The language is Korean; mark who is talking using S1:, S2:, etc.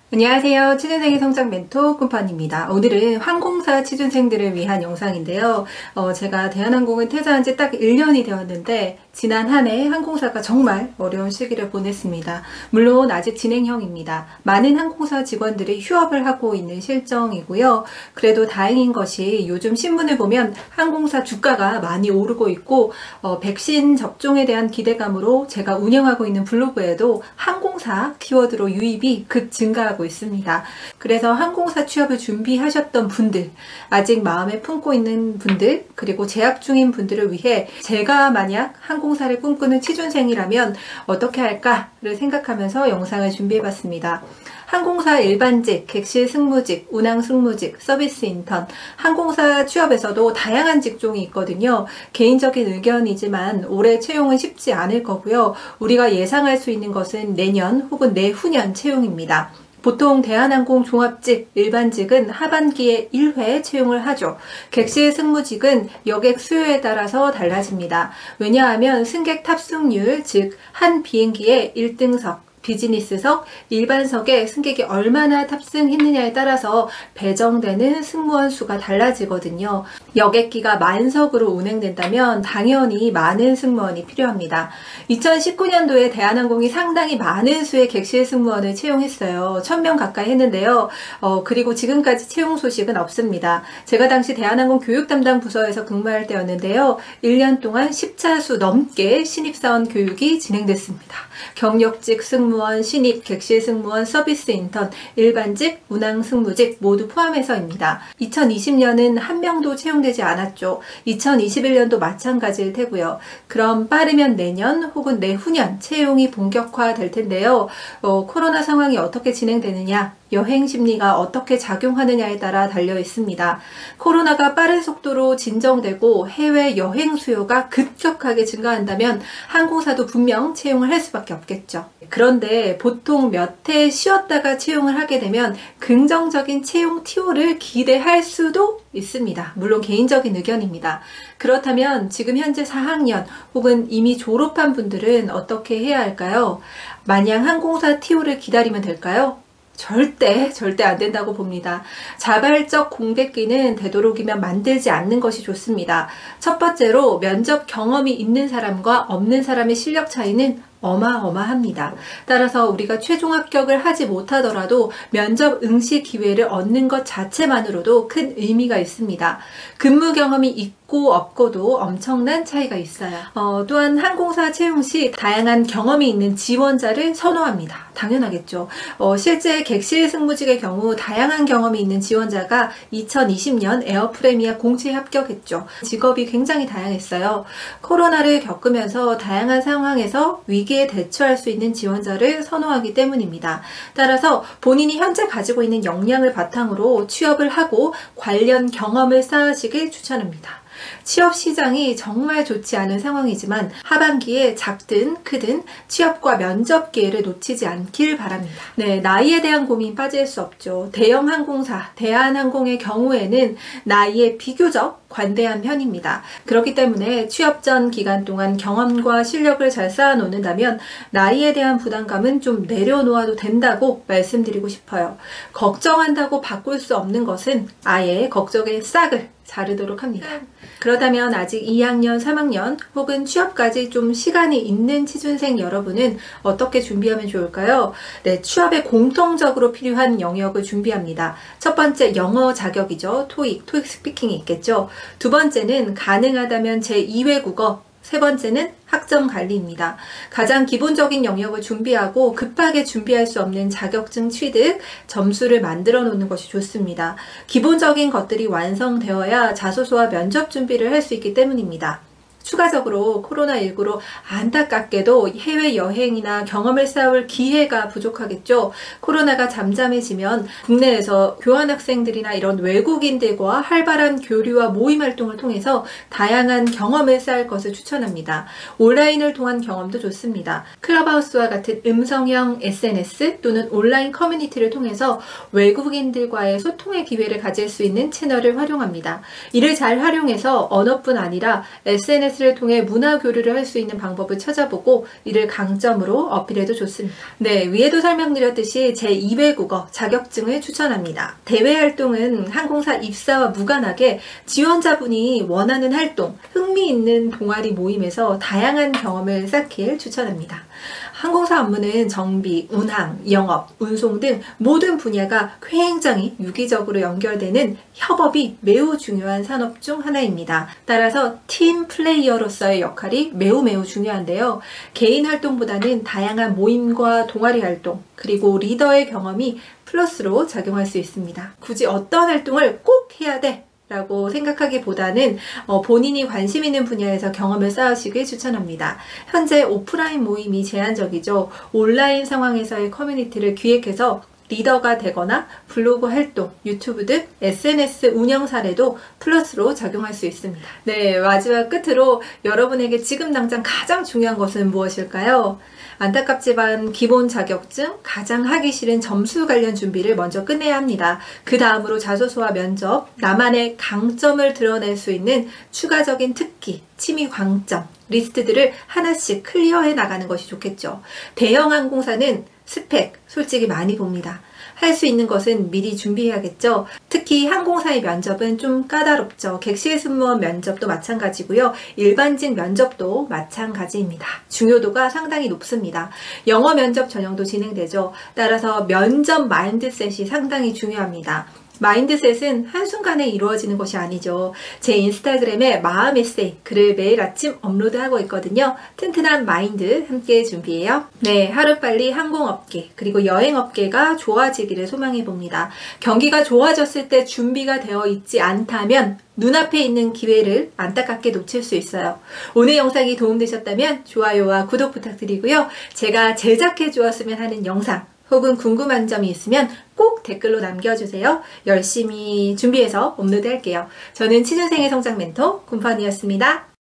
S1: 안녕하세요. 취준생의 성장 멘토 꿈판입니다. 오늘은 항공사 취준생들을 위한 영상인데요. 제가 대한항공을 퇴사한 지 딱 1년이 되었는데 지난 한 해 항공사가 정말 어려운 시기를 보냈습니다. 물론 아직 진행형입니다. 많은 항공사 직원들이 휴업을 하고 있는 실정이고요. 그래도 다행인 것이 요즘 신문을 보면 항공사 주가가 많이 오르고 있고 백신 접종에 대한 기대감으로 제가 운영하고 있는 블로그에도 항공사 키워드로 유입이 급 증가하고 있습니다. 그래서 항공사 취업을 준비하셨던 분들, 아직 마음에 품고 있는 분들, 그리고 재학 중인 분들을 위해 제가 만약 항공사를 꿈꾸는 취준생이라면 어떻게 할까를 생각하면서 영상을 준비해봤습니다. 항공사 일반직, 객실 승무직, 운항 승무직, 서비스 인턴, 항공사 취업에서도 다양한 직종이 있거든요. 개인적인 의견이지만 올해 채용은 쉽지 않을 거고요. 우리가 예상할 수 있는 것은 내년 혹은 내후년 채용입니다. 보통 대한항공 종합직, 일반직은 하반기에 1회 채용을 하죠. 객실 승무직은 여객 수요에 따라서 달라집니다. 왜냐하면 승객 탑승률, 즉 한 비행기에 1등석, 비즈니스석, 일반석에 승객이 얼마나 탑승했느냐에 따라서 배정되는 승무원 수가 달라지거든요. 여객기가 만석으로 운행된다면 당연히 많은 승무원이 필요합니다. 2019년도에 대한항공이 상당히 많은 수의 객실 승무원을 채용했어요. 1000명 가까이 했는데요. 그리고 지금까지 채용 소식은 없습니다. 제가 당시 대한항공 교육 담당 부서에서 근무할 때였는데요. 1년 동안 10차수 넘게 신입사원 교육이 진행됐습니다. 경력직 승무원, 신입, 객실 승무원, 서비스 인턴, 일반직, 운항 승무직 모두 포함해서입니다. 2020년은 한 명도 채용되지 않았죠. 2021년도 마찬가지일 테고요. 그럼 빠르면 내년 혹은 내후년 채용이 본격화될 텐데요. 코로나 상황이 어떻게 진행되느냐, 여행 심리가 어떻게 작용하느냐에 따라 달려 있습니다. 코로나가 빠른 속도로 진정되고 해외 여행 수요가 급격하게 증가한다면 항공사도 분명 채용을 할 수밖에 없겠죠. 그런데 보통 몇 해 쉬었다가 채용을 하게 되면 긍정적인 채용 TO를 기대할 수도 있습니다. 물론 개인적인 의견입니다. 그렇다면 지금 현재 4학년 혹은 이미 졸업한 분들은 어떻게 해야 할까요? 마냥 항공사 TO를 기다리면 될까요? 절대 안 된다고 봅니다. 자발적 공백기는 되도록이면 만들지 않는 것이 좋습니다. 첫 번째로 면접 경험이 있는 사람과 없는 사람의 실력 차이는 어마어마합니다. 따라서 우리가 최종 합격을 하지 못하더라도 면접 응시 기회를 얻는 것 자체만으로도 큰 의미가 있습니다. 근무 경험이 있고 없고도 엄청난 차이가 있어요. 또한 항공사 채용 시 다양한 경험이 있는 지원자를 선호합니다. 당연하겠죠. 실제 객실 승무직의 경우 다양한 경험이 있는 지원자가 2020년 에어프레미아 공채에 합격했죠. 직업이 굉장히 다양했어요. 코로나를 겪으면서 다양한 상황에서 위기에 대처할 수 있는 지원자를 선호하기 때문입니다. 따라서 본인이 현재 가지고 있는 역량을 바탕으로 취업을 하고 관련 경험을 쌓으시길 추천합니다. 취업 시장이 정말 좋지 않은 상황이지만 하반기에 작든 크든 취업과 면접 기회를 놓치지 않길 바랍니다. 네, 나이에 대한 고민 빠질 수 없죠. 대형 항공사, 대한항공의 경우에는 나이에 비교적 관대한 편입니다. 그렇기 때문에 취업 전 기간 동안 경험과 실력을 잘 쌓아 놓는다면 나이에 대한 부담감은 좀 내려놓아도 된다고 말씀드리고 싶어요. 걱정한다고 바꿀 수 없는 것은 아예 걱정의 싹을 자르도록 합니다. 그렇다면 아직 2학년, 3학년 혹은 취업까지 좀 시간이 있는 취준생 여러분은 어떻게 준비하면 좋을까요? 네, 취업에 공통적으로 필요한 영역을 준비합니다. 첫 번째 영어 자격이죠. 토익 스피킹이 있겠죠. 두 번째는 가능하다면 제2외 국어, 세 번째는 학점 관리입니다. 가장 기본적인 영역을 준비하고 급하게 준비할 수 없는 자격증 취득, 점수를 만들어 놓는 것이 좋습니다. 기본적인 것들이 완성되어야 자소서와 면접 준비를 할 수 있기 때문입니다. 추가적으로 코로나19로 안타깝게도 해외여행이나 경험을 쌓을 기회가 부족하겠죠. 코로나가 잠잠해지면 국내에서 교환학생들이나 이런 외국인들과 활발한 교류와 모임 활동을 통해서 다양한 경험을 쌓을 것을 추천합니다. 온라인을 통한 경험도 좋습니다. 클럽하우스와 같은 음성형 SNS 또는 온라인 커뮤니티를 통해서 외국인들과의 소통의 기회를 가질 수 있는 채널을 활용합니다. 이를 잘 활용해서 언어뿐 아니라 SNS SNS를 통해 문화 교류를 할 수 있는 방법을 찾아보고 이를 강점으로 어필해도 좋습니다. 네, 위에도 설명드렸듯이 제2외국어 자격증을 추천합니다. 대외 활동은 항공사 입사와 무관하게 지원자분이 원하는 활동, 흥미있는 동아리 모임에서 다양한 경험을 쌓길 추천합니다. 항공사 업무는 정비, 운항, 영업, 운송 등 모든 분야가 굉장히 유기적으로 연결되는 협업이 매우 중요한 산업 중 하나입니다. 따라서 팀 플레이어로서의 역할이 매우 중요한데요. 개인 활동보다는 다양한 모임과 동아리 활동, 그리고 리더의 경험이 플러스로 작용할 수 있습니다. 굳이 어떤 활동을 꼭 해야 돼 라고 생각하기보다는 본인이 관심 있는 분야에서 경험을 쌓으시길 추천합니다. 현재 오프라인 모임이 제한적이죠. 온라인 상황에서의 커뮤니티를 기획해서 리더가 되거나 블로그 활동, 유튜브 등 SNS 운영 사례도 플러스로 작용할 수 있습니다. 네, 마지막 끝으로 여러분에게 지금 당장 가장 중요한 것은 무엇일까요? 안타깝지만 기본 자격증, 가장 하기 싫은 점수 관련 준비를 먼저 끝내야 합니다. 그 다음으로 자소서와 면접, 나만의 강점을 드러낼 수 있는 추가적인 특기, 취미 강점, 리스트들을 하나씩 클리어해 나가는 것이 좋겠죠. 대형 항공사는 스펙 솔직히 많이 봅니다. 할 수 있는 것은 미리 준비해야겠죠. 특히 항공사의 면접은 좀 까다롭죠. 객실 승무원 면접도 마찬가지고요. 일반직 면접도 마찬가지입니다. 중요도가 상당히 높습니다. 영어 면접 전형도 진행되죠. 따라서 면접 마인드셋이 상당히 중요합니다. 마인드셋은 한순간에 이루어지는 것이 아니죠. 제 인스타그램에 마음 에세이 글을 매일 아침 업로드하고 있거든요. 튼튼한 마인드 함께 준비해요. 네, 하루빨리 항공업계 그리고 여행업계가 좋아지기를 소망해봅니다. 경기가 좋아졌을 때 준비가 되어 있지 않다면 눈앞에 있는 기회를 안타깝게 놓칠 수 있어요. 오늘 영상이 도움되셨다면 좋아요와 구독 부탁드리고요. 제가 제작해 주었으면 하는 영상 혹은 궁금한 점이 있으면 꼭 댓글로 남겨주세요. 열심히 준비해서 업로드 할게요. 저는 취준생의 성장 멘토 곰팡이였습니다.